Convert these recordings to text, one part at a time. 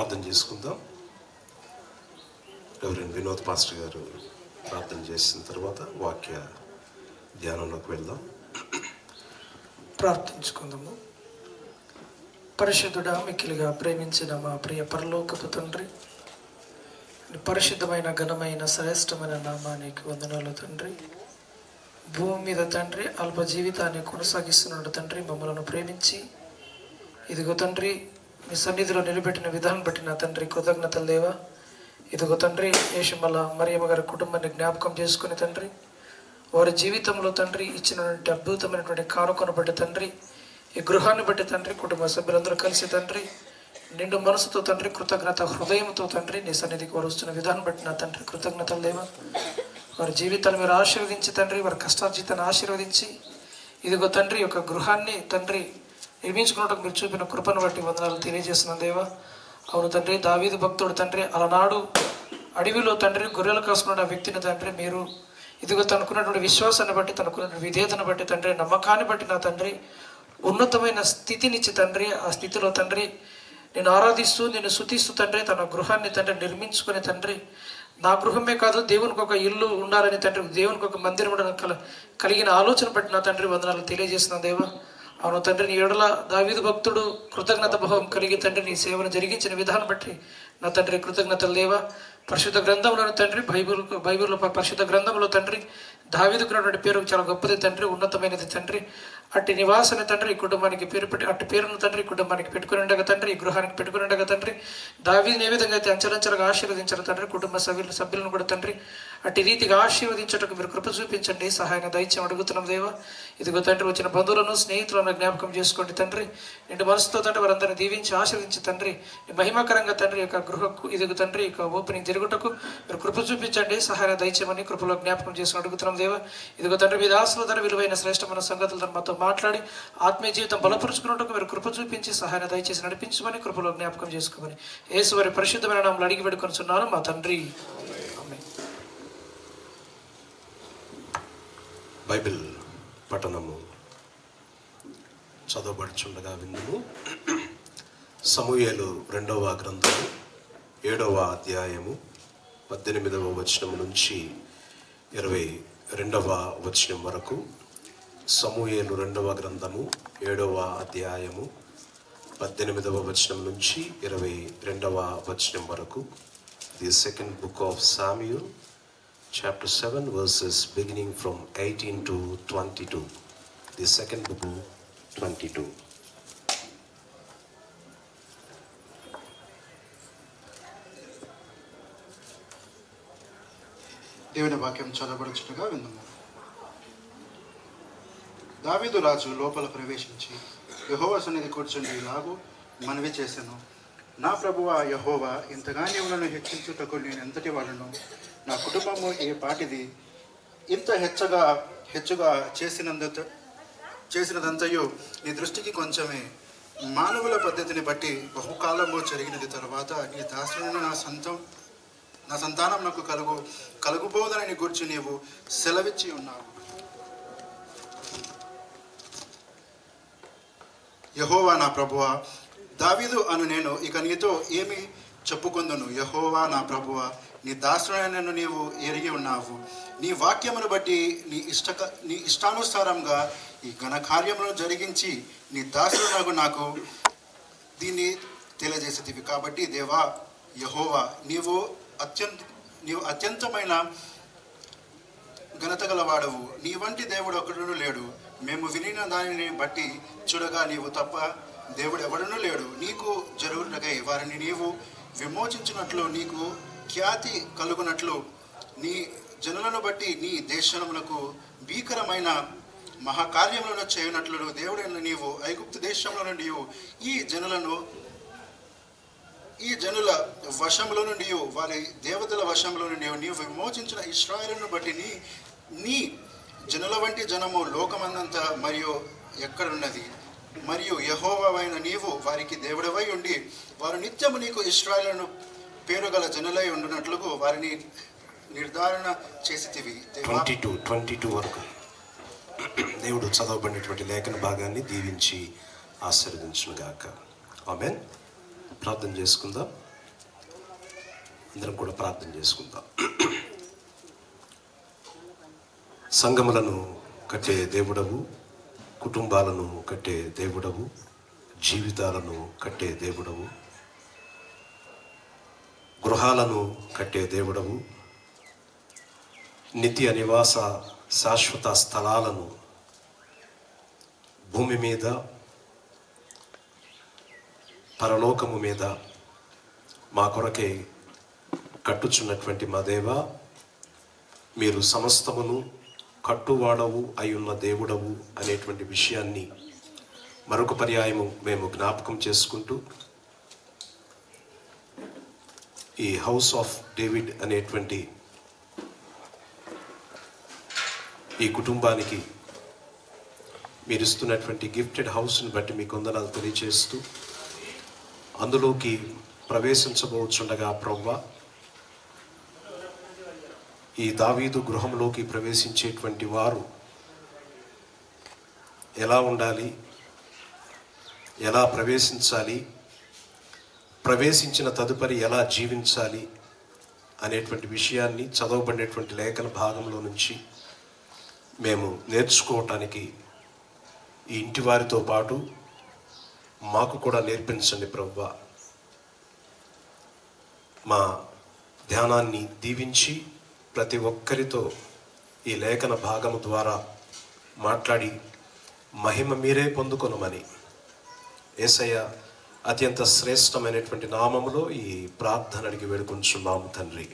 ప్రార్థన చేసుకుందాం. Reverend Vinod pastor గారు ప్రార్థన చేసిన తర్వాత వాక్య ధ్యానంలోకి వెళ్దాం. ప్రార్థించుకుందాము. పరిశుద్ధుడా, మిక్కిలిగా ప్రేమించిన మా ప్రియ పరలోకపు తండ్రి, పరిశుద్ధమైన ఘనమైన శ్రేష్టమైన నామానికి వందనాలు తండ్రి. భూమి మీద తండ్రి అల్ప జీవితాన్ని కొనసాగిస్తున్నాడు తండ్రి. మమ్మల్ని ప్రేమించి ఇదిగో తండ్రి మీ సన్నిధిలో నిలబెట్టిన విధానం బట్టి నా తండ్రి కృతజ్ఞతలు దేవా. ఇదిగో తండ్రి యేషమల మరియమ్మ గారి కుటుంబాన్ని జ్ఞాపకం చేసుకుని తండ్రి, వారి జీవితంలో తండ్రి ఇచ్చినటువంటి అద్భుతమైనటువంటి కానుకను బట్టి తండ్రి, ఈ గృహాన్ని బట్టి తండ్రి కుటుంబ సభ్యులందరూ కలిసి తండ్రి నిండు మనసుతో తండ్రి కృతజ్ఞత హృదయంతో తండ్రి నీ సన్నిధికి వారు వస్తున్న విధానం బట్టి నా తండ్రి కృతజ్ఞతలు దేవా. వారి జీవితాన్ని మీరు ఆశీర్వదించి తండ్రి, వారి కష్టార్జితాన్ని ఆశీర్వదించి ఇదిగో తండ్రి యొక్క గృహాన్ని తండ్రి నిర్మించుకున్నట్టు మీరు చూపిన కృపను బట్టి వందనాలు తెలియజేస్తున్నాను దేవా. అవును తండ్రి, దావీదు భక్తుడు తండ్రి అలనాడు అడవిలో తండ్రి గొర్రెలు కాసుకున్న వ్యక్తిని తండ్రి మీరు ఇదిగో తనకున్నటువంటి విశ్వాసాన్ని బట్టి, తనకున్నటువంటి విధేయతను బట్టి తండ్రి, నమ్మకాన్ని బట్టి నా తండ్రి ఉన్నతమైన స్థితినిచ్చి తండ్రి, ఆ స్థితిలో తండ్రి నేను ఆరాధిస్తూ నేను స్తుతిస్తూ తండ్రి తన గృహాన్ని తండ్రి నిర్మించుకుని తండ్రి, నా గృహమే కాదు దేవునికి ఒక ఇల్లు ఉండాలని తండ్రి, దేవునికి ఒక మందిరం ఉండాలని కలిగిన ఆలోచన బట్టి నా తండ్రి వందనాలు తెలియజేస్తున్నాను దేవా. అవును తండ్రి, నీ ఎడల దావీదు భక్తుడు కృతజ్ఞత భావం కలిగి తండ్రి నీ సేవను జరిగించిన విధానం బట్టి నా తండ్రి కృతజ్ఞతలు దేవా. పరిశుద్ధ గ్రంథంలోని తండ్రి బైబిల్లో పరిశుద్ధ గ్రంథంలో తండ్రి దావీదుకున్నటువంటి పేరు చాలా గొప్పది తండ్రి, ఉన్నతమైనది తండ్రి. అట్టి నివాసాన్ని తండ్రి ఈ కుటుంబానికి పేరు పెట్టి అట్టి పేరును తండ్రి ఈ కుటుంబానికి పెట్టుకుని ఉండగా తండ్రి, ఈ గృహానికి పెట్టుకుని ఉండగా తండ్రి, దావీదుని ఏ విధంగా అయితే అంచలంచలుగా ఆశీర్వదించారు తండ్రి, కుటుంబ సభ్యులను కూడా తండ్రి అట్టి రీతిగా ఆశీర్వదించటకు మీరు కృప చూపించండి, సహాయాన్ని దయచేయం అడుగుతున్నాం దేవా. ఇదిగో తండ్రి వచ్చిన బంధువులను స్నేహితులను జ్ఞాపకం చేసుకోండి తండ్రి, నిండు మనసుతో తండ్రి వారందరినీ దీవించి ఆశీర్వదించి తండ్రి మహిమకరంగా తండ్రి యొక్క గృహకు ఇదిగో తండ్రి యొక్క ఓపెనింగ్ జరుగుటకు మీరు కృప చూపించండి, సహాయాన్ని దయచేయమని కృపలో జ్ఞాపకం చేసుకుని అడుగుతున్నాం దేవా. ఇదిగో తండ్రి మీ దాసుల ధర విలువైన శ్రేష్టమైన సంగతులతో మాతో మాట్లాడి ఆత్మీయ జీవితం బలపరుచుకున్నట్టుకు మీరు కృప చూపించి సహాయాన్ని దయచేసి నడిపించమని కృపలో జ్ఞాపకం చేసుకోమని యేసు వారి పరిశుద్ధమైన నామములో అడిగి వేడుకొనుచున్నాను మా తండ్రి. బైబిల్ పఠనము చదవబడుచుండగా విందుము. సమూయేలు 2వ గ్రంథము 7వ అధ్యాయము 18వ వచనం నుంచి 22వ వచనం వరకు. సమూయేలు 2వ గ్రంథము 7వ అధ్యాయము 18వ వచనం నుంచి 22వ వచనం వరకు. The second book of Samuel chapter 7 verses beginning from 18 to 22. The second book 22. దేవుని వాక్యం చదవబడుచుగా విందాము. దావీదు రాజు లోపల ప్రవేశించి యెహోవా సన్నిధి కూర్చుండి ఇలాగూ మనవి చేశాను, నా ప్రభువా యెహోవా, ఇంతగా నీవులను హెచ్చించుటకు నేను ఎంతటి వాడను? నా కుటుంబము ఏ పాటిది? ఇంత హెచ్చుగా చేసినదంతయు నీ దృష్టికి కొంచెమే. మానవుల పద్ధతిని బట్టి బహుకాలము జరిగినది తర్వాత నీ దాసులను నా సంతానం నాకు కలుగుబోదని గురించి నీవు సెలవిచ్చి ఉన్నావు. యెహోవా నా ప్రభువా, దావీదు అను నేను ఇక నీతో ఏమి చెప్పుకొందును? యెహోవా నా ప్రభువా, నీ దాసుడైనను నీవు ఎరిగి ఉన్నావు. నీ వాక్యమును బట్టి నీ ఇష్టానుసారంగా ఈ ఘన కార్యములను జరిగించి నీ దాసుడు నాకు దీన్ని తెలియజేసేదివి. కాబట్టి దేవా యెహోవా, నీవు అత్యంతమైన ఘనత గలవాడవు. నీ వంటి దేవుడు ఒకడును లేడు. మేము వినిన దానిని బట్టి చూడగా నీవు తప్ప దేవుడు ఎవడునూ లేడు. నీకు జరుగుటకై వారిని నీవు విమోచించినట్లు, నీకు ఖ్యాతి కలుగునట్లు, నీ జనులను బట్టి నీ దేశములకు భీకరమైన మహాకార్యములను చేయనట్లు దేవుడైన నీవు ఐగుప్తు దేశంలో నుండి ఈ జనుల వశంలో నుండి వారి దేవతల వశంలో నుండి నీవు విమోచించిన ఇశ్రాయేలును బట్టి నీ జనుల వంటి జనము లోకమందంతా మరియు ఎక్కడున్నది? మరియు యెహోవావైన నీవు వారికి దేవుడవై ఉండి వారు నిత్యము నీకు ఇశ్రాయేలును పేరు గల జనులై ఉండునట్లుగా వారిని నిర్ధారణ చేసితివి. 22 వరకు దేవుడు చదవబడినటువంటి లేఖన భాగాన్ని దీవించి ఆశీర్వదించును గాక. ఆమేన్. ప్రార్థన చేసుకుందాం. అందరం కూడా ప్రార్థన చేసుకుందాం. సంఘములను కట్టే దేవుడవు, కుటుంబాలను కట్టే దేవుడవు, జీవితాలను కట్టే దేవుడవు, గృహాలను కట్టే దేవుడవు, నిత్య నివాస శాశ్వత స్థలాలను భూమి మీద పరలోకము మీద మా కొరకే కట్టుచున్నటువంటి మా దేవా, మీరు సమస్తమును కట్టువాడవు అయ్యున్న దేవుడవు అనేటువంటి విషయాన్ని మరొక పర్యాయము మేము జ్ఞాపకం చేసుకుంటూ, ఈ హౌస్ ఆఫ్ డేవిడ్ అనేటువంటి ఈ కుటుంబానికి మీరు ఇస్తున్నటువంటి గిఫ్టెడ్ హౌస్ని బట్టి మీకు వందనాలు తెలియజేస్తూ, అందులోకి ప్రవేశించబోచుండగా ప్రభువా, ఈ దావీదు గృహంలోకి ప్రవేశించేటువంటి వారు ఎలా ఉండాలి, ఎలా ప్రవేశించాలి, ప్రవేశించిన తదుపరి ఎలా జీవించాలి అనేటువంటి విషయాన్ని చదవబడినటువంటి లేఖన భాగంలో నుంచి మేము నేర్చుకోవటానికి ఈ ఇంటి వారితో పాటు మాకు కూడా నేర్పించండి ప్రభువా. మా ధ్యానాన్ని దీవించి ప్రతి ఒక్కరితో ఈ లేఖన భాగము ద్వారా మాట్లాడి మహిమ మీరే పొందుకొనమని యేసయ్య అత్యంత శ్రేష్టమైనటువంటి నామములో ఈ ప్రార్థన అడిగి వేడుకొంచున్నాము తండ్రి,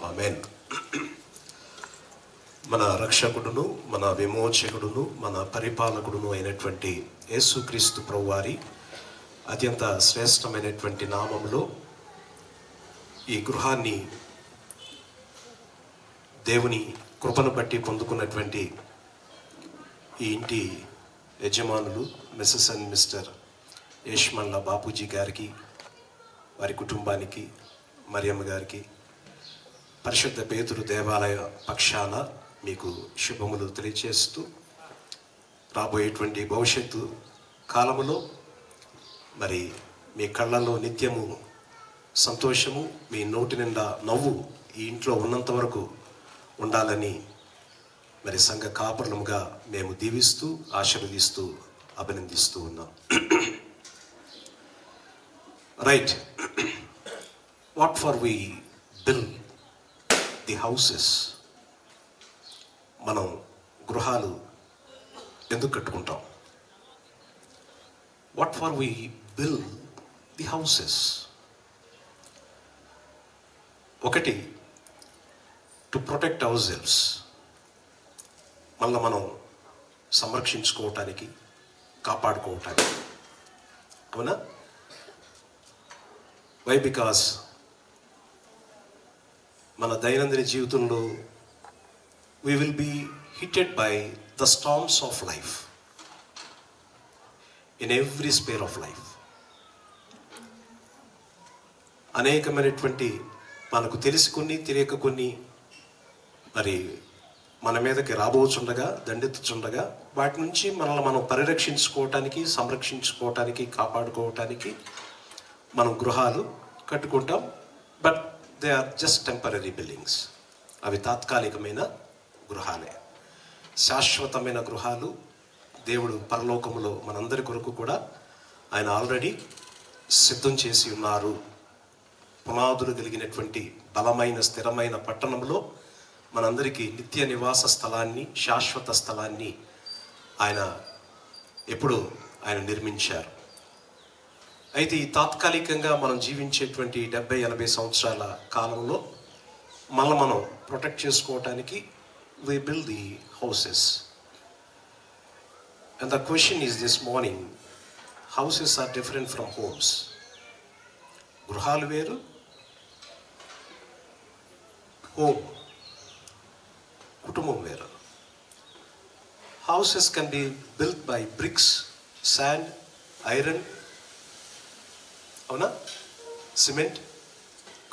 ఆమేన్. మన రక్షకుడును, మన విమోచకుడును, మన పరిపాలకుడును అయినటువంటి యేసుక్రీస్తు ప్రభువారి అత్యంత శ్రేష్టమైనటువంటి నామములో ఈ గృహాన్ని దేవుని కృపను బట్టి పొందుకున్నటువంటి ఈ ఇంటి యజమానులు మిస్సెస్ అండ్ మిస్టర్ యశ్మన్ల బాపూజీ గారికి, వారి కుటుంబానికి, మరియమ్మ గారికి పరిశుద్ధ పేతురు దేవాలయ పక్షాన మీకు శుభములు తెలియజేస్తూ, రాబోయేటువంటి భవిష్యత్తు కాలములో మరి మీ కళ్ళల్లో నిత్యము సంతోషము, మీ నోటి నిండా నవ్వు ఈ ఇంట్లో ఉన్నంత వరకు ఉండాలని మరి సంఘ కాపురముగా మేము దీవిస్తూ, ఆశీర్వదిస్తూ, అభినందిస్తూ ఉన్నాం. Right, what for we build the houses? మనం గృహాలు ఎందుకు కట్టుకుంటాం? What for we build the houses? ఒకటి, టు ప్రొటెక్ట్ అవర్ సెల్వ్స్, మళ్ళీ మనం సంరక్షించుకోవటానికి, కాపాడుకోవటానికి. అవునా? వై? బికాస్ మన దైనందిన జీవితంలో we will be hit by the storms of life in every sphere of life. అనేకమైనటువంటి మనకు తెలిసి కొన్ని, తెలియక కొన్ని మరి మన మీదకి రాబోచుండగా, దండెత్తుచుండగా వాటి నుంచి మనల్ని మనం పరిరక్షించుకోవటానికి, సంరక్షించుకోవటానికి, కాపాడుకోవటానికి మనం గృహాలు కట్టుకుంటాం. But they are just temporary buildings. అవి తాత్కాలికమైన గృహాలే. శాశ్వతమైన గృహాలు దేవుడు పరలోకములో మనందరి కొరకు కూడా ఆయన ఆల్రెడీ సిద్ధం చేసి ఉన్నారు. పునాదులు కలిగినటువంటి బలమైన స్థిరమైన పట్టణంలో మనందరికీ నిత్య నివాస స్థలాన్ని, శాశ్వత స్థలాన్ని ఆయన ఎప్పుడు ఆయన నిర్మించారు. అయితే ఈ తాత్కాలికంగా మనం జీవించేటువంటి 70-80 సంవత్సరాల కాలంలో మళ్ళీ మనం ప్రొటెక్ట్ చేసుకోవటానికి we build the houses. And the question is this morning, houses are different from homes. గృహాలు వేరు, హోమ్ కుటుంబం వేరు. Houses can be built by bricks, sand, iron, అవునా, సిమెంట్,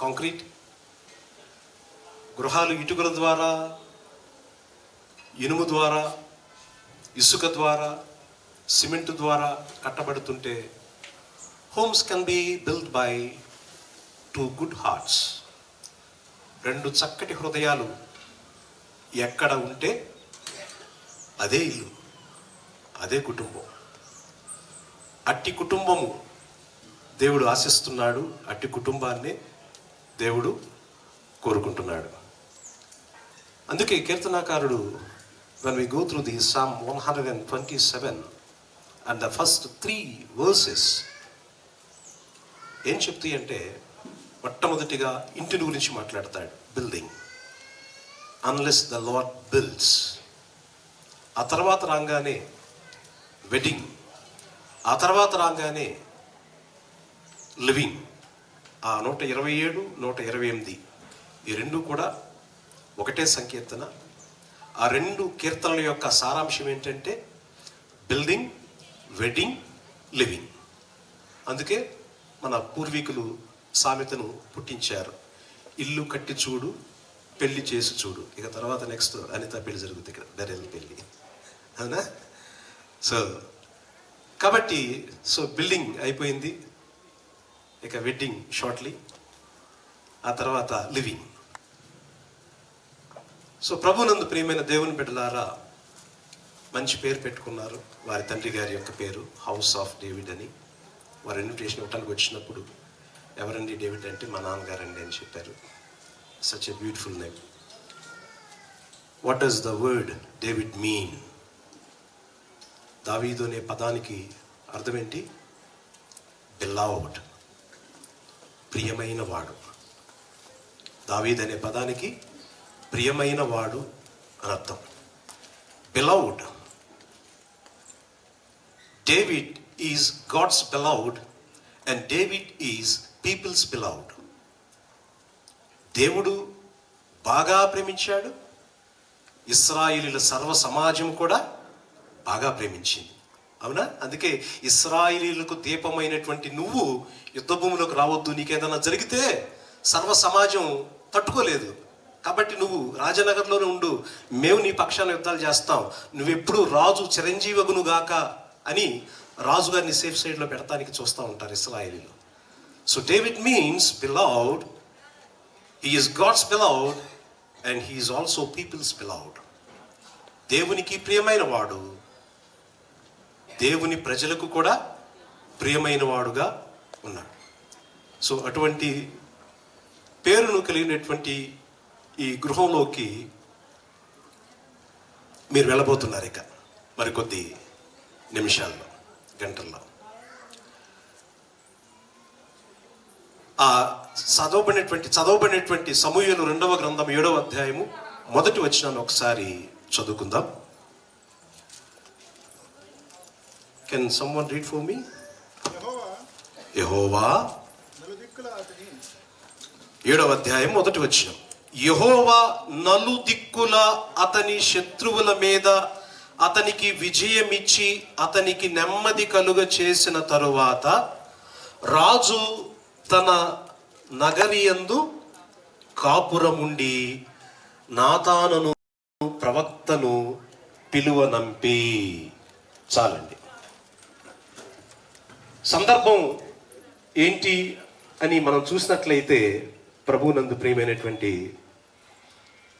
కాంక్రీట్. గృహాలు ఇటుకల ద్వారా, ఇనుము ద్వారా, ఇసుక ద్వారా, సిమెంట్ ద్వారా కట్టబడుతుంటే, homes can be built by two good hearts, రెండు చక్కటి హృదయాలు ఎక్కడ ఉంటే అదే ఇల్లు, అదే కుటుంబం. అట్టి కుటుంబము దేవుడు ఆశిస్తున్నాడు, అట్టి కుటుంబాన్ని దేవుడు కోరుకుంటున్నాడు. అందుకే కీర్తనాకారుడు, when we go through the Psalm 127 and the first 3 verses, ఏం చెప్తాయి అంటే, మొట్టమొదటిగా ఇంటిని గురించి మాట్లాడతాడు, building. Unless the lord builds. ఆ తర్వాత రాగానే వెడ్డింగ్, ఆ తర్వాత రాగానే లివింగ్. ఆ 127, 128 ఈ రెండు కూడా ఒకటే సంకీర్తన. ఆ రెండు కీర్తనల యొక్క సారాంశం ఏంటంటే బిల్డింగ్, వెడ్డింగ్, లివింగ్. అందుకే మన పూర్వీకులు సామెతను పుట్టించారు, ఇల్లు కట్టి చూడు, పెళ్లి చేసి చూడు. ఇక తర్వాత నెక్స్ట్ అనిత పెళ్లి జరుగుతుంది, ఇక్కడ బెరెల్ పెళ్లి, అవునా? కాబట్టి బిల్డింగ్ అయిపోయింది, ఇక వెడ్డింగ్ షార్ట్లీ, ఆ తర్వాత లివింగ్. ప్రభునందు ప్రియమైన దేవుని బిడ్డలారా, మంచి పేరు పెట్టుకున్నారు. వారి తండ్రి గారి యొక్క పేరు హౌస్ ఆఫ్ డేవిడ్ అని. వారు ఇన్విటేషన్ ఇవ్వడానికి వచ్చినప్పుడు, ఎవరండి డేవిడ్ అంటే, మా నాన్నగారండి అని చెప్పారు. Such a beautiful name. What does the word David mean? దావీదు అనే పదానికి అర్థం ఏంటి? బిలౌడ్, ప్రియమైన వాడు. దావీదు అనే పదానికి ప్రియమైన వాడు అని అర్థం. Beloved. David is God's beloved and David is people's beloved. దేవుడు బాగా ప్రేమించాడు, ఇశ్రాయేలీయుల సర్వ సమాజం కూడా బాగా ప్రేమించింది, అవునా? అందుకే ఇశ్రాయేలీయులకు దీపమైనటువంటి నువ్వు యుద్ధభూమిలోకి రావద్దు, నీకేదైనా జరిగితే సర్వ సమాజం తట్టుకోలేదు, కాబట్టి నువ్వు రాజనగర్లోనే ఉండు, మేము నీ పక్షాన యుద్ధాలు చేస్తాం, నువ్వెప్పుడు రాజు చిరంజీవగును గాక అని రాజుగారిని సేఫ్ సైడ్లో పెడతానికి చూస్తూ ఉంటారు ఇశ్రాయేలీయులు. So David means beloved. He is God's beloved and he is also people's beloved. దేవునికి ప్రియమైన వాడు, దేవుని ప్రజలకు కూడా ప్రియమైన వాడుగా ఉన్నాడు. అటువంటి పేరును కలిగినటువంటి ఈ గృహంలోకి మీరు వెళ్ళబోతున్నారు ఇక మరికొద్ది నిమిషాల్లో, గంటల్లో. ఆ చదవబడినటువంటి సమూయేలు 2వ గ్రంథం 7వ అధ్యాయము 1వ వచనాన్ని ఒకసారి చదువుకుందాం. Can someone read for me? యెహోవా 7వ అధ్యాయం 1వ వచనం. యెహోవా నలుదిక్కుల అతని శత్రువుల మీద అతనికి విజయమిచ్చి అతనికి నెమ్మది కలుగ చేసిన తరువాత రాజు తన నగరియందు కాపురముండి నాతానును ప్రవక్తను పిలువనంపి. చాలండి. సందర్భం ఏంటి అని మనం చూసినట్లయితే, ప్రభువునందు ప్రియమైనటువంటి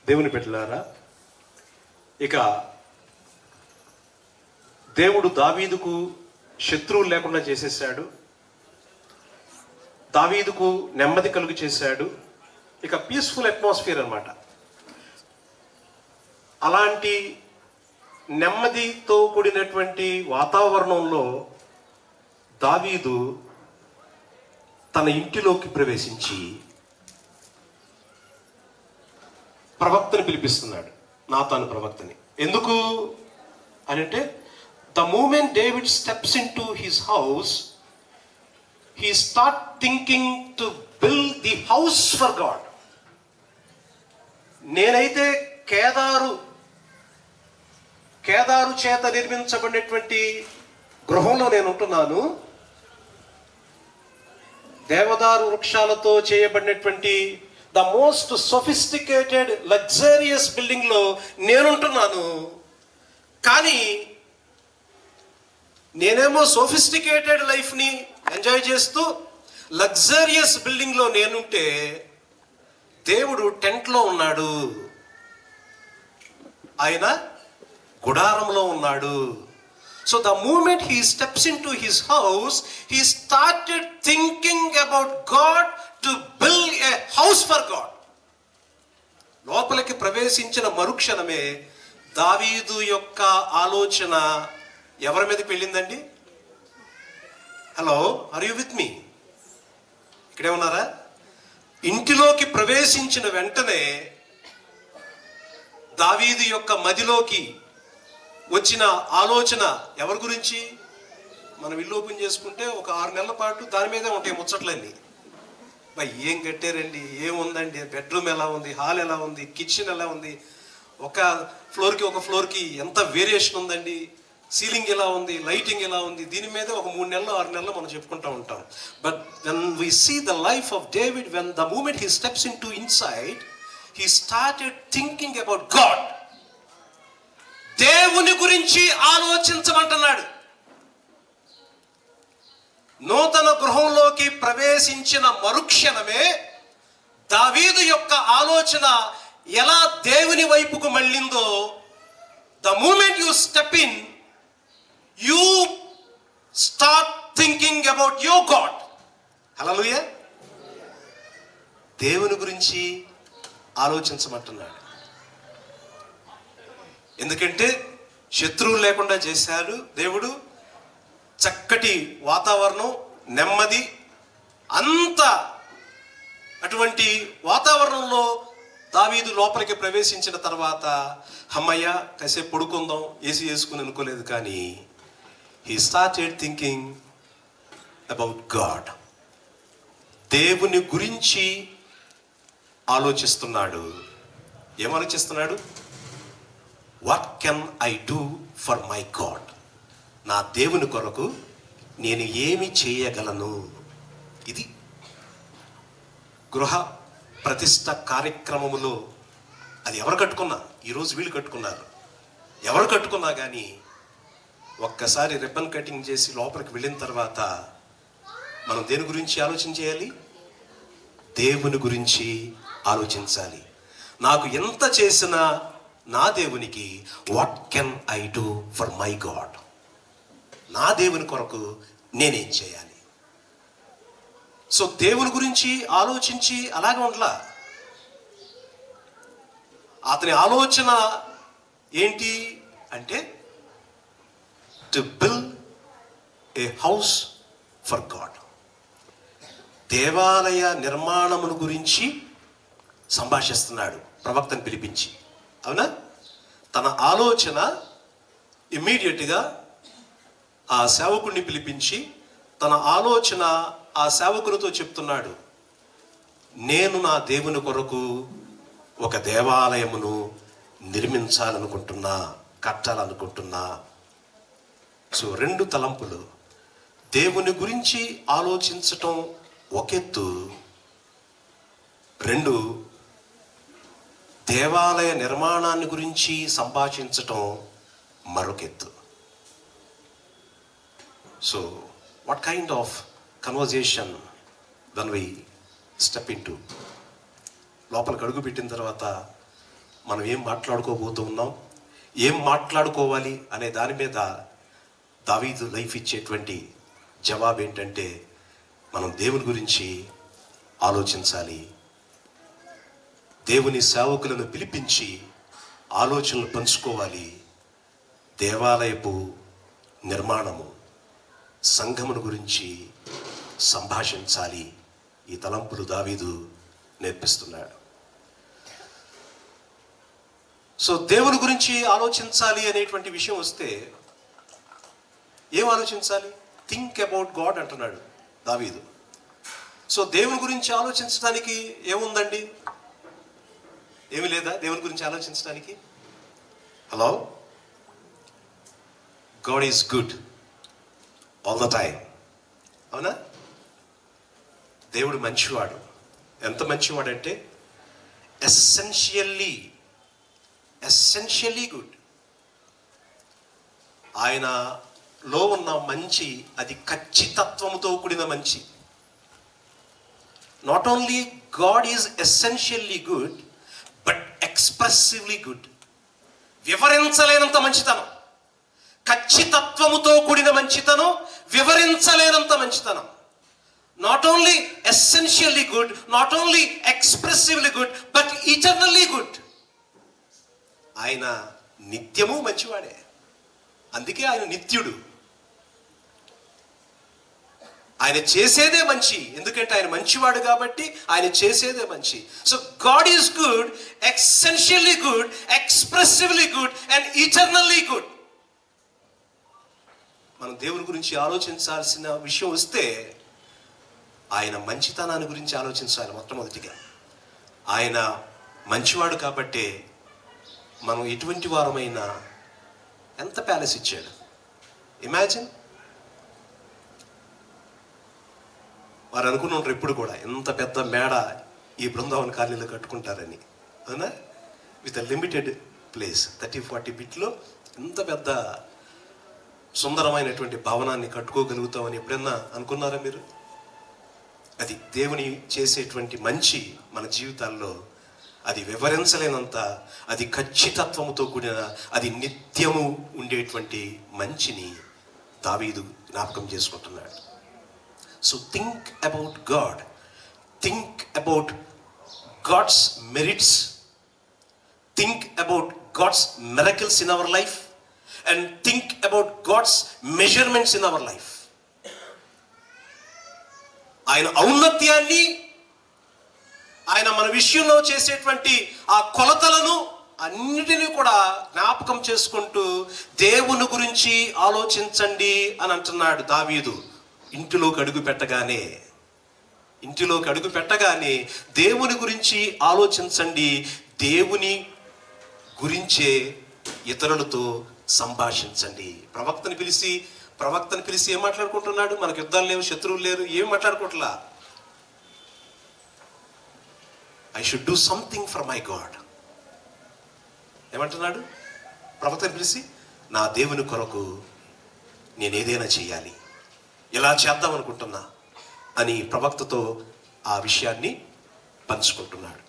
దేవుని బిడ్డలారా, ఇక దేవుడు దావీదుకు శత్రువులు లేకుండా చేసేసాడు, దావీదుకు నెమ్మది కలుగు చేశాడు. ఇక పీస్ఫుల్ అట్మాస్ఫియర్ అన్నమాట. అలాంటి నెమ్మదితో కూడినటువంటి వాతావరణంలో దావీదు తన ఇంటిలోకి ప్రవేశించి ప్రవక్తని పిలిపిస్తున్నాడు, నాతాను ప్రవక్తని. ఎందుకు అంటే, the moment David steps into his house, he start thinking to build the house for God. నేనైతే కేదారు చేత నిర్మించబడినటువంటి గృహంలో నేను ఉంటున్నాను, దేవదారు వృక్షాలతో చేయబడినటువంటి the most sophisticated luxurious building లో నేనుంటున్నాను. కానీ నేనేమో సోఫిస్టికేటెడ్ లైఫ్ని ఎంజాయ్ చేస్తూ లగ్జరియస్ బిల్డింగ్లో నేనుంటే, దేవుడు టెంట్లో ఉన్నాడు, ఆయన గుడారంలో ఉన్నాడు. So the moment he steps into his house, he started thinking about God to build a house for God. లోపలికి ప్రవేశించిన మరుక్షణమే దావీదు యొక్క ఆలోచన ఎవరి మీదకి వెళ్ళిందండి? Hello, are you with me? ఇక్కడే ఉన్నారా? ఇంటిలోకి ప్రవేశించిన వెంటనే దావీదు యొక్క మదిలోకి వచ్చిన ఆలోచన ఎవరి గురించి? మనం ఇల్లు ఓపెన్ చేసుకుంటే ఒక 6 నెలల పాటు దాని మీదే ఉంటాయి ముచ్చట్లన్నీ. ఏం కట్టారండి, ఏముందండి, బెడ్రూమ్ ఎలా ఉంది, హాల్ ఎలా ఉంది, కిచెన్ ఎలా ఉంది, ఒక ఫ్లోర్కి ఎంత వేరియేషన్ ఉందండి, సీలింగ్ ఎలా ఉంది, లైటింగ్ ఎలా ఉంది, దీని మీద ఒక 3 నెలలు 6 నెలలు మనం చెప్పుకుంటూ ఉంటాం. But when we see the life of David, when the moment he steps into inside, he started thinking about God. దేవుని గురించి ఆలోచించమంటున్నాడు. నూతన గృహంలోకి ప్రవేశించిన మరుక్షణమే దావీదు యొక్క ఆలోచన ఎలా దేవుని వైపుకు మళ్ళిందో, the moment you step in, you start thinking about your God. Hallelujah. దేవుని గురించి ఆలోచించమంటున్నాడు. ఎందుకంటే శత్రువులు లేకుండా చేశాడు దేవుడు. చక్కటి వాతావరణం, నెమ్మది, అంత అటువంటి వాతావరణంలో దావీదు లోపలికి ప్రవేశించిన తర్వాత అమ్మయ్య కాసేపు పడుకుందాం, ఏసీ వేసుకుని అనుకోలేదు. కానీ he started thinking about God. దేవుని గురించి ఆలోచిస్తున్నాడు. ఏం ఆలోచిస్తున్నాడు? What can I do for my God? నా దేవుని కొరకు నేను ఏమి చేయగలను? ఇది గృహ ప్రతిష్ట కార్యక్రమములో అది ఎవరు కట్టుకున్నా, ఈరోజు వీళ్ళు కట్టుకున్నారు, ఎవరు కట్టుకున్నా కానీ ఒక్కసారి రిబ్బన్ కటింగ్ చేసి లోపలికి వెళ్ళిన తర్వాత మనం దేని గురించి ఆలోచన చేయాలి? దేవుని గురించి ఆలోచించాలి. నాకు ఎంత చేసినా నా దేవునికి what can I do for my God? నా దేవుని కొరకు నేనేం చేయాలి? సో దేవుని గురించి ఆలోచించి అలాగే ఉండలా. అతని ఆలోచన ఏంటి అంటే to build a house for God. దేవాలయ నిర్మాణమును గురించి సంభాషిస్తున్నాడు ప్రవక్తను పిలిపించి. అవునా? తన ఆలోచన ఇమ్మీడియట్గా ఆ సేవకుడిని పిలిపించి తన ఆలోచన ఆ సేవకునితో చెప్తున్నాడు. నేను నా దేవుని కొరకు ఒక దేవాలయమును నిర్మించాలనుకుంటున్నా, కట్టాలనుకుంటున్నా. సో 2 తలంపులు. దేవుని గురించి ఆలోచించటం ఒక ఎత్తు, 2 దేవాలయ నిర్మాణాన్ని గురించి సంభాషించటం మరొక ఎత్తు. So what kind of conversation when we step into? లోపలికి అడుగు పెట్టిన తర్వాత మనం ఏం మాట్లాడుకోబోతూ ఉన్నాం, ఏం మాట్లాడుకోవాలి అనే దాని మీద దావీదు లైఫ్ ఇచ్చేటువంటి జవాబు ఏంటంటే మనం దేవుని గురించి ఆలోచించాలి. దేవుని సేవకులను పిలిపించి ఆలోచనలు పంచుకోవాలి. దేవాలయపు నిర్మాణము, సంఘమును గురించి సంభాషించాలి. ఈ తలంపులు దావీదు నేర్పిస్తున్నాడు. సో దేవుని గురించి ఆలోచించాలి అనేటువంటి విషయం వస్తే ఏం ఆలోచించాలి? థింక్ అబౌట్ గాడ్ అంటున్నాడు దావీదు. సో దేవుని గురించి ఆలోచించడానికి ఏముందండి? ఏమి లేదా దేవుని గురించి ఆలోచించడానికి? Hello, God is good all the time. అవునా? దేవుడు మంచివాడు. ఎంత మంచివాడు అంటే ఎసెన్షియల్లీ గుడ్. ఆయనలో ఉన్న మంచి అది ఖచ్చితత్వముతో కూడిన మంచి. Not only God is essentially good, but expressively good. వివరించలేనంత మంచితనం, ఖచ్చితత్వముతో కూడిన మంచితనం, వివరించలేనంత మంచితనం. Not only essentially good, not only expressively good, but eternally good. ఆయన నిత్యము మంచివాడే, అందుకే ఆయన నిత్యుడు. ఆయన చేసేదే మంచి, ఎందుకంటే ఆయన మంచివాడు కాబట్టి ఆయన చేసేదే మంచి. So God is good, essentially good, expressively good and eternally good. మనం దేవుని గురించి ఆలోచించాల్సిన విషయం వస్తే ఆయన మంచితనాన్ని గురించి ఆలోచించాలి. మొట్టమొదటిగా ఆయన మంచివాడు కాబట్టే మనం ఎటువంటి వారమైనా ఎంత ప్యాలెస్ ఇచ్చాడు. ఇమాజిన్, వారు అనుకుని ఉంటారు ఎప్పుడు కూడా ఎంత పెద్ద మేడ ఈ బృందావన కాలనీలో కట్టుకుంటారని. అవునా? విత్ అ లిమిటెడ్ ప్లేస్, 30-40 బిట్లో ఎంత పెద్ద సుందరమైనటువంటి భవనాన్ని కట్టుకోగలుగుతామని ఎప్పుడన్నా అనుకున్నారా మీరు? అది దేవుని చేసేటువంటి మంచి మన జీవితాల్లో అది వివరించలేనంత, అది ఖచ్చితత్వముతో కూడిన, అది నిత్యము ఉండేటువంటి మంచిని దావీదు జ్ఞాపకం చేసుకుంటున్నాడు. So think about God, think about God's merits, think about God's miracles in our life and think about God's measurements in our life. ఆయన ఔన్నత్యాన్ని, ఆయన మన విషయంలో చేసేటువంటి ఆ కొలతలను అన్నిటినీ కూడా జ్ఞాపకం చేసుకుంటూ దేవుని గురించి ఆలోచించండి అని అంటున్నాడు దావీదు. ఇంటిలోకి అడుగు పెట్టగానే దేవుని గురించి ఆలోచించండి, దేవుని గురించే ఇతరులతో సంభాషించండి. ప్రవక్తని పిలిచి ఏం మాట్లాడుకుంటున్నాడు? మనకు యుద్ధాలు లేవు, శత్రువులు లేరు, ఏం మాట్లాడుకోవట్లా. I should do something for my God. ఏమంటున్నాడు? ప్రవక్తని పిలిచి, నా దేవుని కొరకు నేను ఏదైనా చేయాలి, ఇలా చేద్దాం అనుకుంటున్నా అని ప్రవక్తతో ఆ విషయాన్ని పంచుకుంటున్నాడు.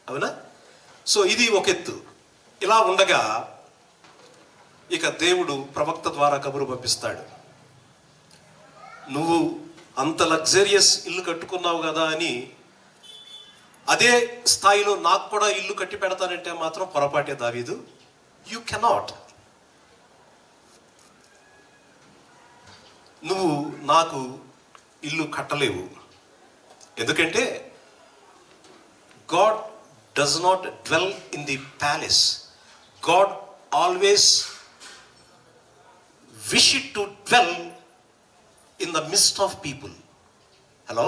అవునా? సో ఇది ఒక ఎత్తు. ఇలా ఉండగా ఇక దేవుడు ప్రవక్త ద్వారా కబురు పంపిస్తాడు. నువ్వు అంత లగ్జరియస్ ఇల్లు కట్టుకున్నావు కదా అని అదే స్థాయిలో నాకు కూడా ఇల్లు కట్టి పెడతానంటే మాత్రం పొరపాటే దావీదు. You cannot. నువ్వు నాకు ఇల్లు కట్టలేవు. ఎందుకంటే God does not dwell in the palace. God always wish it to dwell in the midst of people. Hello,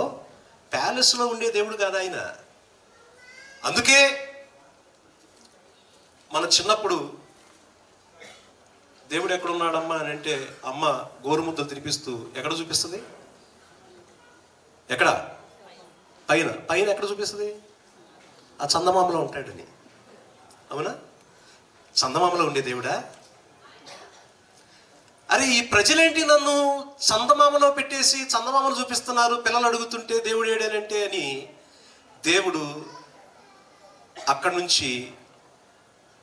ప్యాలెస్లో ఉండే దేవుడు కాదు ఆయన. అందుకే మన చిన్నప్పుడు దేవుడు ఎక్కడున్నాడమ్మా అని అంటే అమ్మ గోరుముద్దలు తినిపిస్తూ ఎక్కడ చూపిస్తుంది? ఎక్కడ? పైన ఎక్కడ చూపిస్తుంది? ఆ చందమామలో ఉంటాడని. అవునా? చందమామలో ఉండే దేవుడా? అరే, ఈ ప్రజలేంటి నన్ను చందమామలో పెట్టేసి చందమామలు చూపిస్తున్నారు, పిల్లలు అడుగుతుంటే దేవుడు ఏడేనంటే అని దేవుడు అక్కడి నుంచి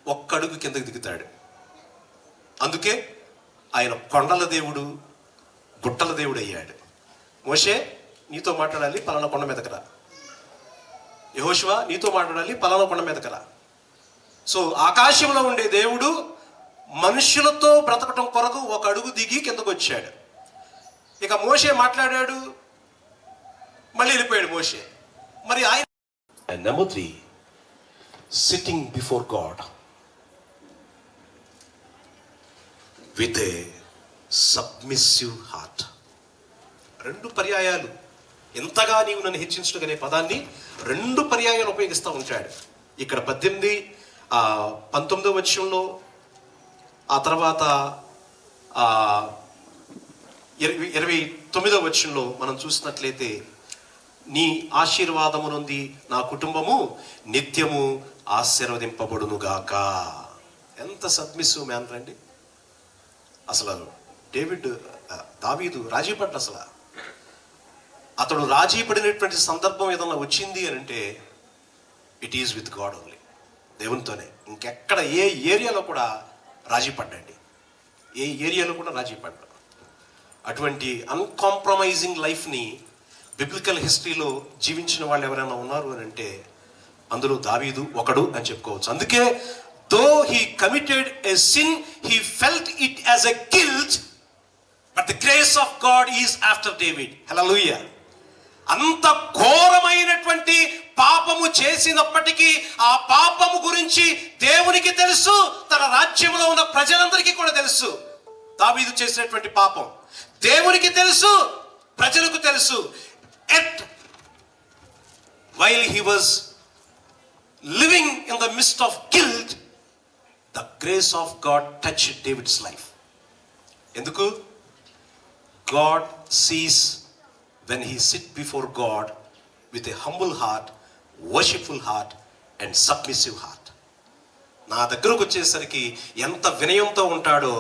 ఒక్కడుగు కిందకి దిగుతాడు. అందుకే ఆయన కొండల దేవుడు, గుట్టల దేవుడు అయ్యాడు. మోషే, నీతో మాట్లాడాలి, పలానా కొండ మీదకి రా. యెహోషువ, నీతో మాట్లాడాలి, పలానా కొండ మీదకి రా. సో ఆకాశంలో ఉండే దేవుడు మనుషులతో బ్రతకటం కొరకు ఒక అడుగు దిగి కిందకు వచ్చాడు. ఇక మోషే మాట్లాడాడు, మళ్ళీ వెళ్ళిపోయాడు మోషే. మరి ఆయన number 3, sitting before God with A submissive heart. 2 పర్యాయాలు, ఎంతగా నీవు నన్ను హెచ్చించుటకు అనే పదాన్ని 2 పర్యాయాలు ఉపయోగిస్తూ ఉంటాడు. ఇక్కడ 19వ వచనంలో, ఆ తర్వాత 29వ వచనంలో మనం చూసినట్లయితే, నీ ఆశీర్వాదము నుండి నా కుటుంబము నిత్యము ఆశీర్వదింపబడునుగాక. ఎంత సబ్మిసివ్ మ్యాన్ రండి. అసలు దావీదు రాజీ పడ్డ. అసలు అతడు రాజీ పడినటువంటి సందర్భం ఏదన్నా వచ్చింది అని అంటే it is with God only, దేవునితోనే. ఇంకెక్కడ ఏ ఏరియాలో కూడా రాజీ పడ్డండి, ఏ ఏరియాలో కూడా రాజీ పడ్డా. అటువంటి అన్కాంప్రమైజింగ్ లైఫ్ని బిబ్లికల్ హిస్టరీలో జీవించిన వాళ్ళు ఎవరైనా ఉన్నారు అని అంటే అందులో దావీదు ఒకడు అని చెప్పుకోవచ్చు. అందుకే though he committed a sin he felt it as a guilt, but the grace of God is after David. Hallelujah. అంత ఘోరమైనటువంటి పాపము చేసినప్పటికీ ఆ పాపము గురించి దేవునికి తెలుసు, తన రాజ్యంలో ఉన్న ప్రజలందరికీ కూడా తెలుసు. దావీదు చేసినటువంటి పాపం దేవునికి తెలుసు, ప్రజలకు తెలుసు. At while he was living in the mist of guilt, the grace of God touch David's life. ఎందుకు? God sees when he sit before God with a humble heart, worshipful heart and submissive heart. నా దగ్గరకు వచ్చేసరికి ఎంత వినయంతో ఉంటాడో,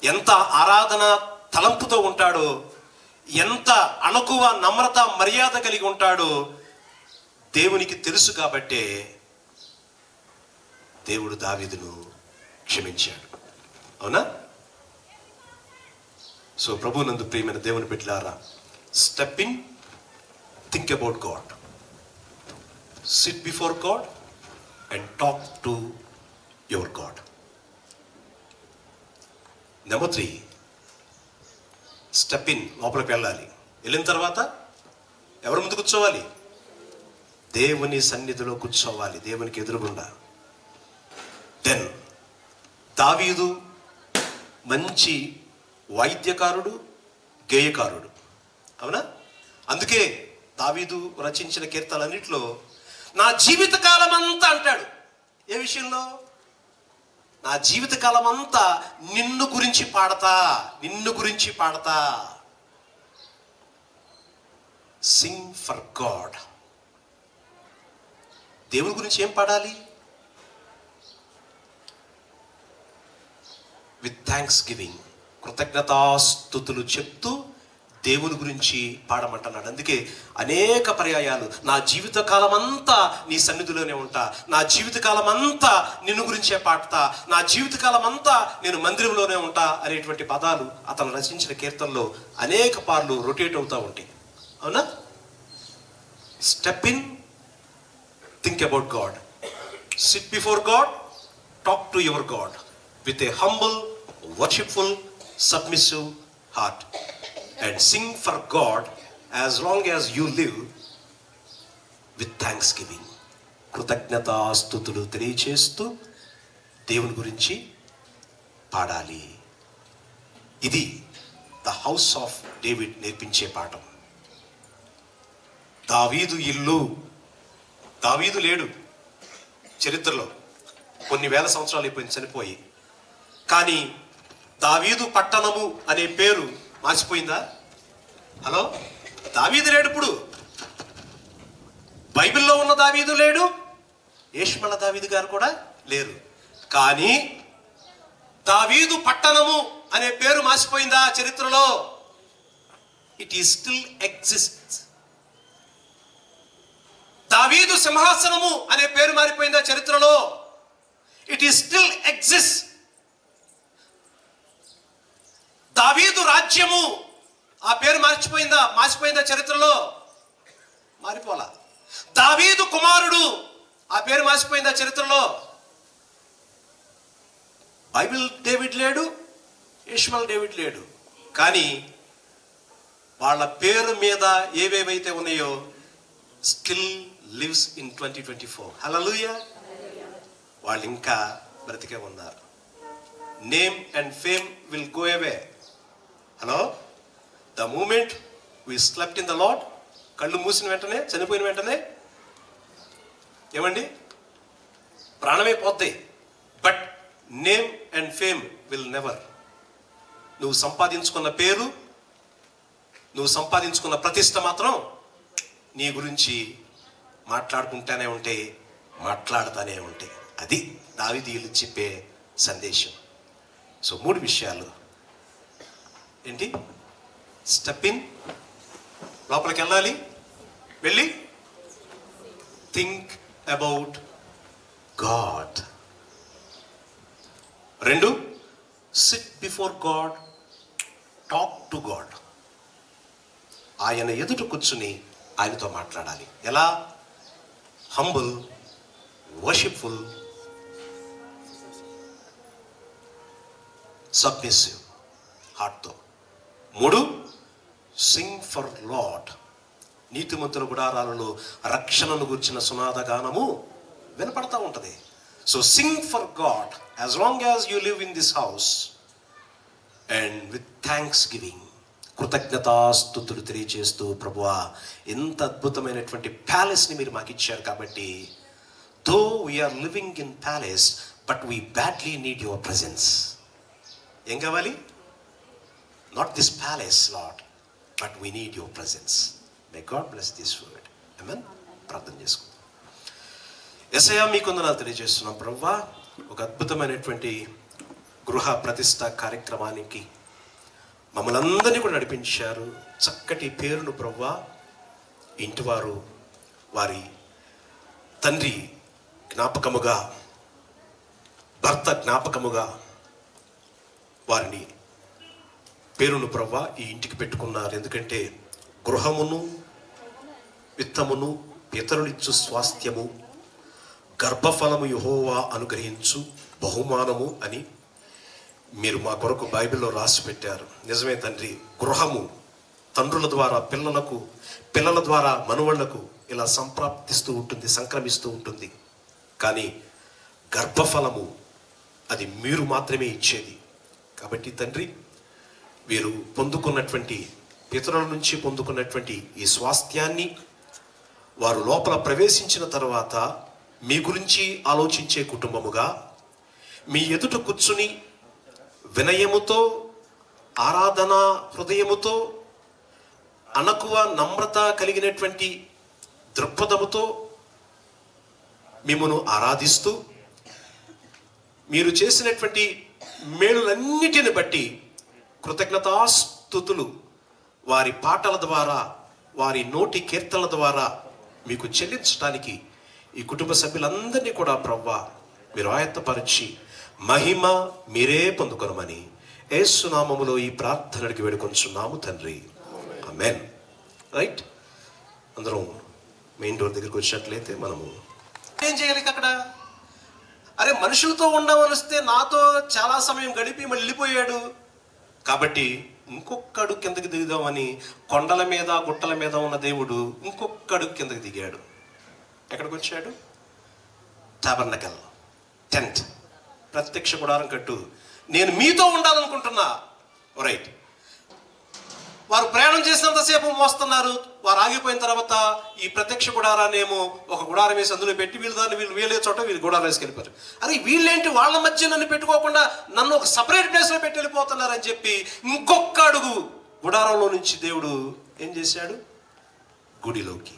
ఎంత ఆరాధన తలంపుతో ఉంటాడో, ఎంత అణకువ నమ్రత మర్యాద కలిగి ఉంటాడో దేవునికి తెలుసు. కాబట్టే దేవుడు దావీదును క్షమించాడు. అవునా? సో ప్రభునందు ప్రియమైన దేవుని బిడ్డలారా, step in, think about God, sit before God and talk to your God. Number 3, step in, లోపలికి వెళ్ళాలి. వెళ్ళిన తర్వాత ఎవరి ముందు కూర్చోవాలి? దేవుని సన్నిధిలో కూర్చోవాలి, దేవునికి ఎదురుగుండా. దెన్ దావీదు మంచి వాయిద్యకారుడు, గేయకారుడు. అవునా? అందుకే దావీదు రచించిన కీర్తనలన్నింటిలో నా జీవితకాలం అంతా అంటాడు. ఏ విషయంలో? నా జీవితకాలం అంతా నిన్ను గురించి పాడతా, నిన్ను గురించి పాడతా. Singh for God. దేవుని గురించి ఏం పాడాలి? విత్ థ్యాంక్స్ గివింగ్, కృతజ్ఞతాస్తుతులు చెప్తూ దేవుని గురించి పాడమంటున్నాడు. అందుకే అనేక పర్యాయాలు నా జీవితకాలం అంతా నీ సన్నిధిలోనే ఉంటా, నా జీవితకాలం అంతా నిన్ను గురించే పాడతా, నా జీవితకాలం అంతా నేను మందిరంలోనే ఉంటా అనేటువంటి పదాలు అతను రచించిన కీర్తనలో అనేక పార్లు రొటేట్ అవుతూ ఉంటాయి. అవునా? Step in, think about God, sit before God, talk to your God with a humble, worshipful, submissive heart. And sing for God as long as you live with thanksgiving. కృతజ్ఞతాస్తుతులు తెలియచేస్తూ దేవుని గురించి పాడాలి. ఇది ద హౌస్ ఆఫ్ డేవిడ్ నేర్పించే పాఠం. దావీదు ఇల్లు, దావీదు లేడు చరిత్రలో, కొన్ని వేల సంవత్సరాలు అయిపోయింది చనిపోయి. కానీ దావీదు పట్టణము అనే పేరు మార్చిపోయిందా? హలో, దావీదు లేడు ఇప్పుడు. బైబిల్లో ఉన్న దావీదు లేడు, యేషుమల దావీదు గారు కూడా లేరు. కానీ దావీదు పట్టణము అనే పేరు మార్చిపోయిందా చరిత్రలో? It is still exists. దావీదు సింహాసనము అనే పేరు మారిపోయిందా చరిత్రలో? It is still exist. దావీదు రాజ్యము ఆ పేరు మార్చిపోయిందా చరిత్రలో? మారిపోలా. దావీదు కుమారుడు ఆ పేరు మార్చిపోయిందా చరిత్రలో? బైబిల్ డేవిడ్ లేడు, ఇష్మాయెల్ డేవిడ్ లేడు. కానీ వాళ్ళ పేరు మీద ఏవేవైతే ఉన్నాయో స్టిల్ లివ్స్ ఇన్ 2024. హల్లెలూయా. వాళ్ళు ఇంకా బ్రతికే ఉన్నారు. Name and fame will go away. Hello, the moment we slept in the Lord, కళ్ళు మూసిన వెంటనే, చనిపోయిన వెంటనే ఏమండి ప్రాణమే పోతాయి. But name and fame will never. నువ్వు సంపాదించుకున్న పేరు, నువ్వు సంపాదించుకున్న ప్రతిష్ట మాత్రం నీ గురించి మాట్లాడుకుంటూనే ఉంటాయి, మాట్లాడుతూనే ఉంటాయి. అది దావీదీయులు చెప్పే సందేశం. సో 3 విషయాలు ఏంటి? స్టెప్ ఇన్, లోపలికి వెళ్ళాలి, వెళ్ళి think about God. 2, sit before God, talk to God. ఆయన ఎదుట కూర్చుని ఆయనతో మాట్లాడాలి. ఎలా? హంబుల్, వర్షిప్ఫుల్, సబ్మిసివ్ హార్ట్తో. 3, సింగ్ ఫర్ లార్డ్. నీతిమంతుల గుడారాలలో రక్షణను గురించిన సునాద గానము వినపడతా ఉంటుంది. So sing for God as long as you live in this house and with thanksgiving. కృతజ్ఞతాస్తుతులు తెలియజేస్తూ, ప్రభువా ఎంత అద్భుతమైనటువంటి ప్యాలెస్ని మీరు మాకు ఇచ్చారు కాబట్టి, though we're living in palace but we badly need your presence. ఏం కావాలి? Not this palace Lord, but we need your presence. May God bless this word. ఆమేన్. ప్రార్థన చేసుకుందాం. యేసయ్యా మీకు వందనాలు తెలియజేస్తున్నాం ప్రభువా. ఒక అద్భుతమైనటువంటి గృహ ప్రతిష్ట కార్యక్రమానికి మమ్మల్ని అందరినీ కూడా నడిపించారు. చక్కటి పేరును ప్రభువా ఇంటివారు వారి తండ్రి జ్ఞాపకముగా, భర్త జ్ఞాపకముగా వారిని పేరును ప్రభువా ఈ ఇంటికి పెట్టుకున్నారు. ఎందుకంటే గృహమును, విత్తమును, పితరులిచ్చు స్వాస్థ్యము, గర్భఫలము యెహోవా అనుగ్రహించు బహుమానము అని మీరు మా కొరకు బైబిల్లో రాసి పెట్టారు. నిజమే తండ్రి. గృహము తండ్రుల ద్వారా పిల్లలకు, పిల్లల ద్వారా మనవళ్లకు ఇలా సంప్రాప్తిస్తూ ఉంటుంది, సంక్రమిస్తూ ఉంటుంది. కానీ గర్భఫలము అది మీరు మాత్రమే ఇచ్చేది. కాబట్టి తండ్రి, వీరు పొందుకున్నటువంటి, పితరుల నుంచి పొందుకున్నటువంటి ఈ స్వాస్థ్యాన్ని వారు లోపల ప్రవేశించిన తర్వాత మీ గురించి ఆలోచించే కుటుంబముగా, మీ ఎదుట కూర్చుని వినయముతో, ఆరాధన హృదయముతో, అణకువ నమ్రత కలిగినటువంటి దృక్పథముతో మిమ్మను ఆరాధిస్తూ, మీరు చేసినటువంటి మేలులన్నిటిని బట్టి కృతజ్ఞతాస్తుతులు వారి పాటల ద్వారా, వారి నోటి కీర్తనల ద్వారా మీకు చెల్లించడానికి ఈ కుటుంబ సభ్యులందరినీ కూడా ప్రభువా మీరు ఆయత్తపరిచి మహిమ మీరే పొందుకొనమని యేసు నామములో ఈ ప్రార్థనకి వేడుకొంచున్నాము తండ్రి. ఆమేన్. రైట్. అందరం మెయిన్ డోర్ దగ్గరికి వచ్చినట్లయితే మనము ఏం చేయాలి అక్కడ? అరే, మనుషులతో ఉండవలిస్తే నాతో చాలా సమయం గడిపి మళ్ళీ వెళ్ళిపోయాడు కాబట్టి ఇంకొక అడుగు కిందకి దిగుదామని కొండల మీద, గుట్టల మీద ఉన్న దేవుడు ఇంకొక అడుగు కిందకి దిగాడు. ఎక్కడికి వచ్చాడు? టాబర్నకల్, టెంట్, ప్రత్యక్ష గుడారం కట్టు. నేను మీతో ఉండాలనుకుంటున్నా. రైట్. వారు ప్రయాణం చేసినంతసేపు మోస్తున్నారు. వారు ఆగిపోయిన తర్వాత ఈ ప్రత్యక్ష గుడారాన్ని ఏమో ఒక గుడారం వేసి అందులో పెట్టి వీళ్ళు వేలే చోట వీళ్ళు గుడారం వేసుకెళ్ళిపోయారు. అరే, వీళ్ళేంటి వాళ్ళ మధ్య నన్ను పెట్టుకోకుండా నన్ను ఒక సపరేట్ ప్లేస్లో పెట్టి వెళ్ళిపోతున్నారని చెప్పి ఇంకొక అడుగు గుడారంలో నుంచి దేవుడు ఏం చేశాడు? గుడిలోకి.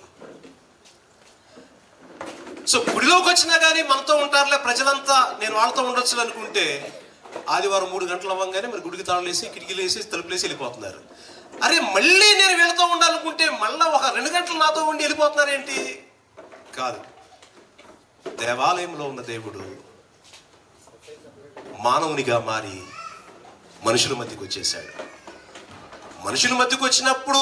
సో గుడిలోకి వచ్చినా కానీ మనతో ఉంటారులే ప్రజలంతా, నేను వాళ్ళతో ఉండొచ్చు అనుకుంటే ఆదివారం 3 గంటలు అవ్వగానే మరి గుడికి తాళలేసి, కిటికీలు వేసి, తలుపులేసి వెళ్ళిపోతున్నారు. అరే, మళ్ళీ నేను వీళ్ళతో ఉండాలనుకుంటే మళ్ళీ ఒక 2 గంటలు నాతో ఉండి వెళ్ళిపోతున్నారేంటి? కాదు. దేవాలయంలో ఉన్న దేవుడు మానవునిగా మారి మనుషుల మధ్యకి వచ్చేసాడు. మనుషుల మధ్యకి వచ్చినప్పుడు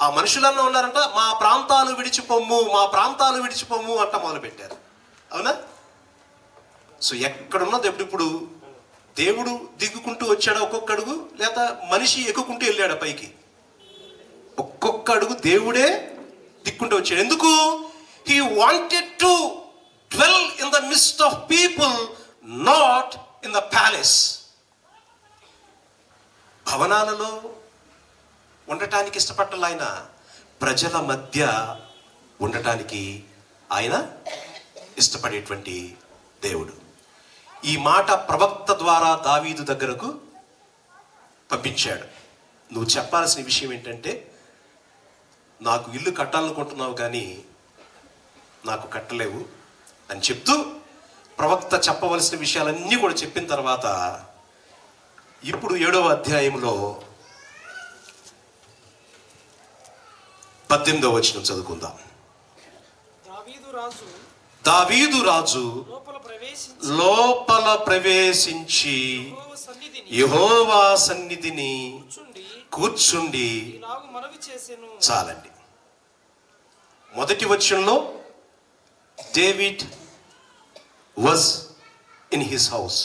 ఆ మనుషులన్నా ఉన్నారంట, మా ప్రాంతాలు విడిచిపోమ్ము, మా ప్రాంతాలు విడిచిపోమ్ము అంట మొదలుపెట్టారు. అవునా? సో ఎక్కడున్నది ఎప్పుడు దేవుడు దిగుకుంటూ వచ్చాడు ఒక్కొక్క అడుగు, లేదా మనిషి ఎక్కుకుంటూ వెళ్ళాడు పైకి? ఒక్కొక్క అడుగు దేవుడే దిక్కుంటూ వచ్చాడు. ఎందుకు? He wanted to dwell in the mist of people, not in the palace. భవనాలలో ఉండటానికి ఇష్టపడ్డాలి ఆయన, ప్రజల మధ్య ఉండటానికి ఆయన ఇష్టపడేటువంటి దేవుడు. ఈ మాట ప్రవక్త ద్వారా దావీదు దగ్గరకు పంపించాడు. నువ్వు చెప్పాల్సిన విషయం ఏంటంటే, నాకు ఇల్లు కట్టాలనుకుంటున్నావు కానీ నాకు కట్టలేవు అని చెప్తూ ప్రవక్త చెప్పవలసిన విషయాలన్నీ కూడా చెప్పిన తర్వాత ఇప్పుడు 7వ అధ్యాయంలో 18వ వచనం చదువుకుందాం. దావీదు రాజు లోపల ప్రవేశించి యెహోవా సన్నిధిని కూర్చుండి చాలండి. మొదటి వచనంలో David was in his house,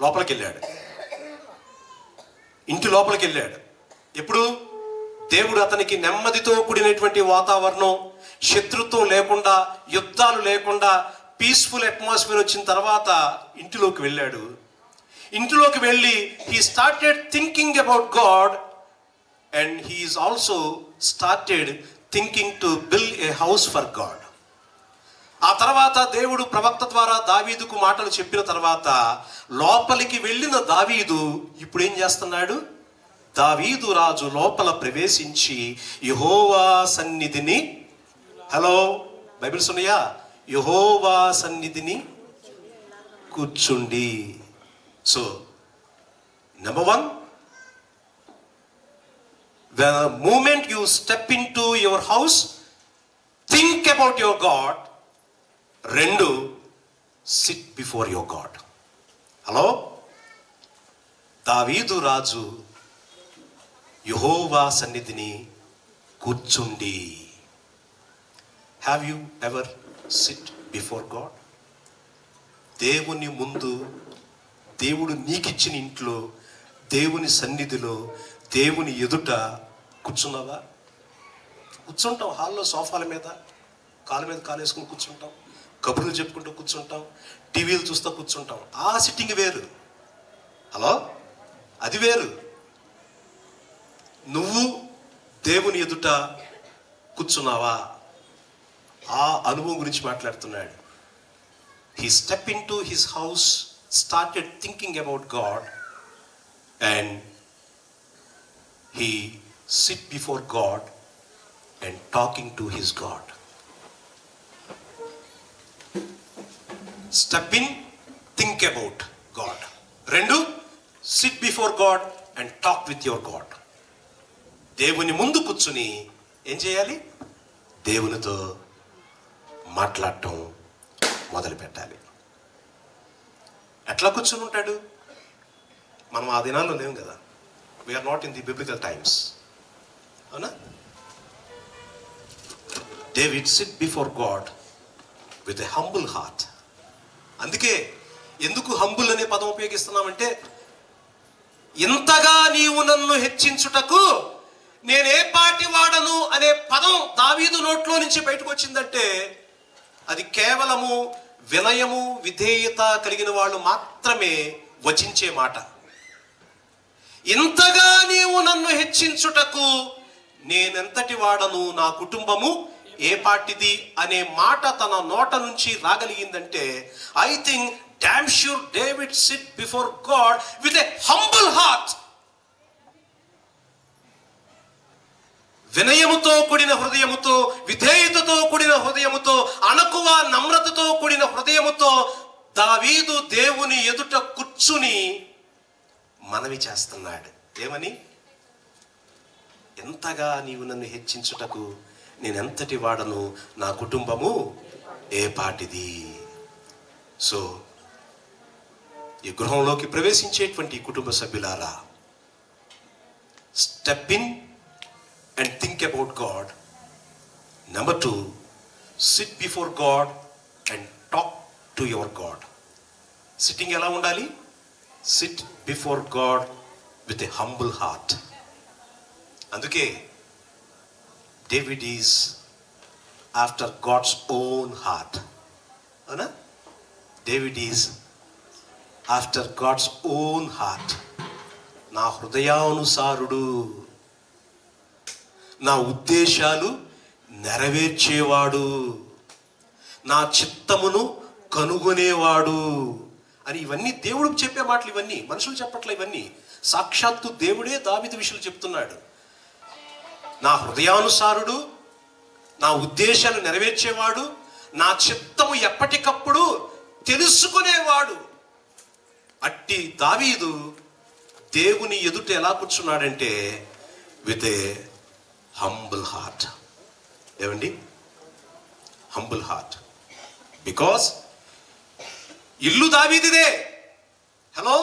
లోపలికి వెళ్ళాడు, ఇంటి లోపలికి వెళ్ళాడు. ఎప్పుడు? దేవుడు అతనికి నెమ్మదితో కూడినటువంటి వాతావరణం, శత్రుత్వం లేకుండా, యుద్ధాలు లేకుండా పీస్ఫుల్ అట్మాస్ఫియర్ వచ్చిన తర్వాత ఇంటిలోకి వెళ్ళాడు. ఇంటిలోకి వెళ్ళి he started thinking about God and he is also started thinking to build a house for God. ఆ తర్వాత దేవుడు ప్రవక్త ద్వారా దావీదుకు మాటలు చెప్పిన తర్వాత లోపలికి వెళ్ళిన దావీదు ఇప్పుడు ఏం చేస్తున్నాడు? దావీదు రాజు లోపల ప్రవేశించి యెహోవా సన్నిధిని, హలో బైబిల్స్ ఉన్నాయా? యెహోవా సన్నిధిని కూర్చుండి. So number 1, the moment you step into your house, think about your God. 2, sit before your God. Hello, దావీదు రాజు యెహోవా సన్నిధిని కూర్చుండి. Have you ever SIT before God? దేవుని ముందు, దేవుడు నీకిచ్చిన ఇంట్లో, దేవుని సన్నిధిలో, దేవుని ఎదుట కూర్చున్నావా? కూర్చుంటాం హాల్లో, సోఫాల మీద, కాలు మీద కాలు వేసుకుని కూర్చుంటాం, కబుర్లు చెప్పుకుంటూ కూర్చుంటాం, టీవీలు చూస్తూ కూర్చుంటాం. ఆ సిట్టింగ్ వేరు. హలో, అది వేరు. నువ్వు దేవుని ఎదుట కూర్చున్నావా? ఆ అనుభవం గురించి మాట్లాడుతున్నాడు. He stepped into his house, started thinking about God, and he sit before God and talking to his God. Step in, think about God. 2, sit before God and talk with your God. దేవుని ముందు కూర్చుని ఏం చేయాలి? దేవునితో మాట్లాడటం మొదలు పెట్టాలి. ఎట్లా కూర్చుని ఉంటాడు? మనం ఆ దినాల్లో లేవు కదా. We're not in the biblical times, అవునా? David sit before God with a humble heart. అందుకే ఎందుకు హంబుల్ అనే పదం ఉపయోగిస్తున్నామంటే, ఇంతగా నీవు నన్ను హెచ్చించుటకు నేనే పాటి వాడను అనే పదం దావీదు నోట్లో నుంచి బయటకు వచ్చిందంటే అది కేవలము వినయము, విధేయత కలిగిన వాళ్ళు మాత్రమే వచించే మాట. ఇంతగా నీవు నన్ను హెచ్చించుటకు నేనెంతటి వాడను, నా కుటుంబము ఏ పాటిది అనే మాట తన నోట నుంచి రాగలిగిందంటే, I think damn sure David sit before God with a humble heart. వినయముతో కూడిన హృదయముతో, విధేయతతో కూడిన హృదయముతో, అణకువ నమ్రతతో కూడిన హృదయముతో దావీదు దేవుని ఎదుట కూర్చుని మనవి చేస్తున్నాడు. ఏమని? ఎంతగా నీవు నన్ను హెచ్చించుటకు నేనెంతటి వాడను, నా కుటుంబము ఏ పాటిది. సో ఈ గృహంలోకి ప్రవేశించేటువంటి కుటుంబ సభ్యులారా, step in and think about God. Number 2, sit before God and talk to your God. Sitting ఎలా ఉండాలి? Sit before God with a humble heart. అందుకే David is after God's own heart. అవునా? David is after God's own heart. నా హృదయానుసారుడు, నా ఉద్దేశాలు నెరవేర్చేవాడు, నా చిత్తమును కనుగొనేవాడు అని ఇవన్నీ దేవుడు చెప్పే మాటలు. ఇవన్నీ మనుషులు చెప్పట్లే, ఇవన్నీ సాక్షాత్తు దేవుడే దావీదు విషయాలు చెప్తున్నాడు. నా హృదయానుసారుడు, నా ఉద్దేశాలు నెరవేర్చేవాడు, నా చిత్తము ఎప్పటికప్పుడు తెలుసుకునేవాడు. అట్టి దావీదు దేవుని ఎదుట ఎలా కూర్చున్నాడంటే విత్ ఏ humble heart. ఏమండి? Humble heart. బికాస్ ఇల్లు దావీదిదే. Hello,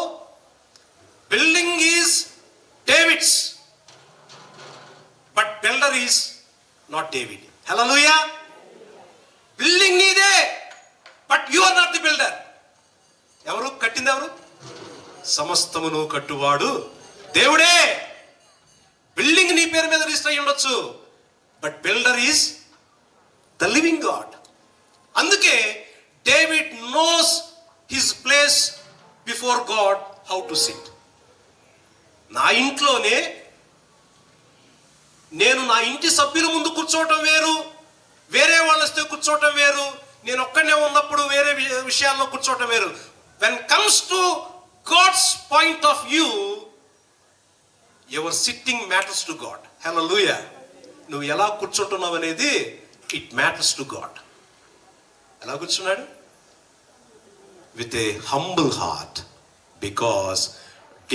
building is David's, but builder is not David. హల్లెలూయా. బిల్డింగ్ నీదే, but you are not the builder. ఎవరు కట్టింది? ఎవరు? సమస్తమును కట్టువాడు దేవుడే. బిల్డింగ్ నీ పేరు మీద రిజిస్టర్ అయ్యి ఉండొచ్చు, but builder is the living God. అందుకే David knows his place before God, how to sit. నా ఇంట్లోనే నేను నా ఇంటి సభ్యుల ముందు కూర్చోవటం వేరు, వేరే వాళ్ళతో కూర్చోవటం వేరు, నేను ఒక్కనే ఉన్నప్పుడు వేరే విషయాల్లో కూర్చోవటం వేరు. When comes to God's point of view, your sitting matters to God. హల్లెలూయా. నువ్వు ఎలా కూర్చుంటున్నావు అనేది ఇట్ మ్యాటర్స్ టు గాడ్. ఎలా కూర్చున్నాడు? With a humble heart, because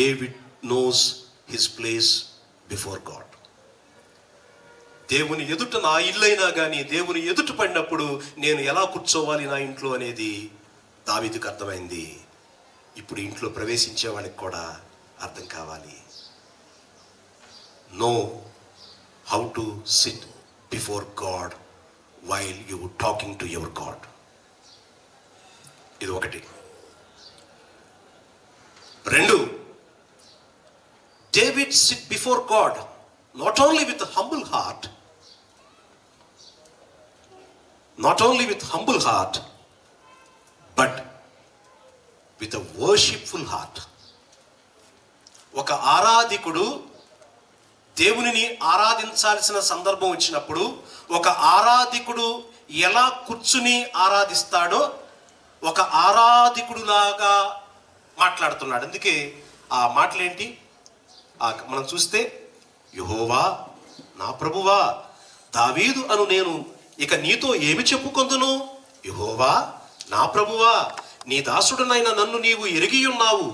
David knows his place before God. దేవుని ఎదుట నా ఇల్లైనా కానీ దేవుని ఎదుట పడినప్పుడు నేను ఎలా కూర్చోవాలి నా ఇంట్లో అనేది దావీదుకు అర్థమైంది. ఇప్పుడు ఇంట్లో ప్రవేశించే వాళ్ళకి కూడా అర్థం కావాలి. Know how to SIT before God while you talking to your God. ఇది ఒకటి. రెండు, David sit before God not only with a humble heart, but with a worshipful heart. ఒక ఆరాధికుడు దేవునిని ఆరాధించాల్సిన సందర్భం వచ్చినప్పుడు ఒక ఆరాధికుడు ఎలా కూర్చుని ఆరాధిస్తాడో ఒక ఆరాధికుడులాగా మాట్లాడుతున్నాడు. అందుకే ఆ మాటలేంటి మనం చూస్తే, యెహోవా నా ప్రభువా, దావీదు అను నేను ఇక నీతో ఏమి చెప్పుకొందును? యెహోవా నా ప్రభువా, నీ దాసుడునైన నన్ను నీవు ఎరిగి ఉన్నావు.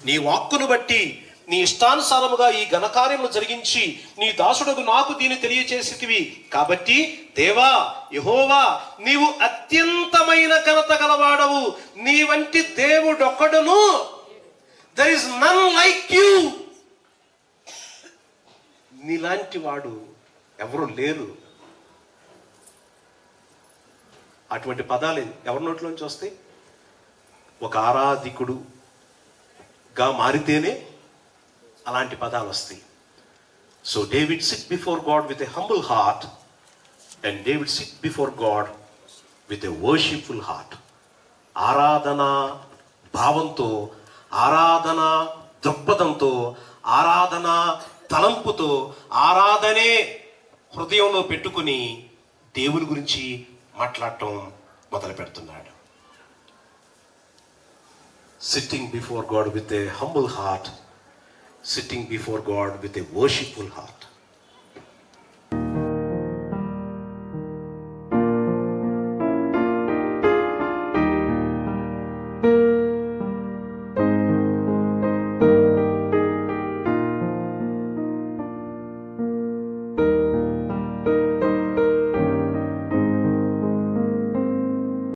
నీ వాక్కును బట్టి నీ ఇష్టానుసారముగా ఈ ఘనకార్యములు జరిగించి నీ దాసుడకు నాకు దీన్ని తెలియచేసితివి. కాబట్టి దేవా యెహోవా, నీవు అత్యంతమైన ఘనత గలవాడవు. నీ వంటి దేవుడొక్కడును, there is none like you. నీలాంటి వాడు ఎవరు లేరు. అటువంటి పదాలు ఎవరి నోట్లోంచి వస్తాయి? ఒక ఆరాధికుడుగా మారితేనే అలాంటి పదాలు వస్తాయి. So David sit before God with a humble heart, and David sit before God with a worshipful heart. ఆరాధన భావంతో, ఆరాధన దృక్పథంతో, ఆరాధన తలంపుతో, ఆరాధనే హృదయంలో పెట్టుకుని దేవుని గురించి మాట్లాడటం మొదలు పెడుతున్నాడు. Sitting before God with a humble heart, sitting before God with a worshipful heart.